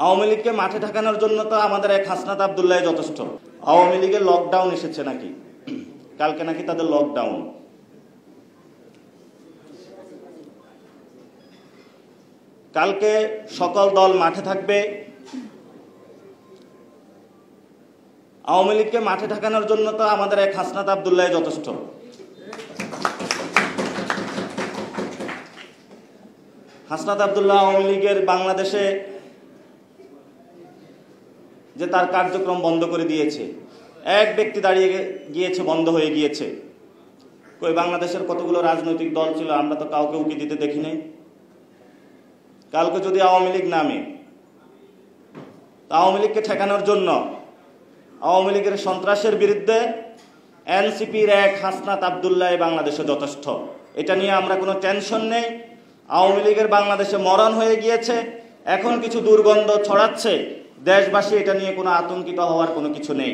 আওয়ামী লীগকে মাঠে ঠেকানোর জন্য তো আমাদের এক হাসনাত আব্দুল্লাহ যথেষ্ট। আওয়ামী লীগের লকডাউন এসেছে নাকি? কালকে নাকি তাদের লকডাউন। কালকে সকল দল মাঠে থাকবে। আওয়ামী লীগকে মাঠে ঠেকানোর জন্য তো আমাদের এক হাসনাত আব্দুল্লাহ যথেষ্ট। হাসনাত আব্দুল্লাহ আওয়ামী লীগের বাংলাদেশে যে তার কার্যক্রম বন্ধ করে দিয়েছে, এক ব্যক্তি দাঁড়িয়ে গিয়েছে, বন্ধ হয়ে গিয়েছে। কই বাংলাদেশের কতগুলো রাজনৈতিক দল ছিল, আমরা তো কাউকে উকি দিতে দেখি নাই। কালকে যদি আওয়ামী লীগ নামে, আওয়ামী লীগকে ঠেকানোর জন্য, আওয়ামী লীগের সন্ত্রাসের বিরুদ্ধে এনসিপির এক হাসনাত আব্দুল্লাহ বাংলাদেশে যথেষ্ট। এটা নিয়ে আমরা কোনো টেনশন নেই। আওয়ামী লীগের বাংলাদেশে মরণ হয়ে গিয়েছে, এখন কিছু দুর্গন্ধ ছড়াচ্ছে, দেশবাসী এটা নিয়ে কোনো আতঙ্কিত হওয়ার কোনো কিছু নেই।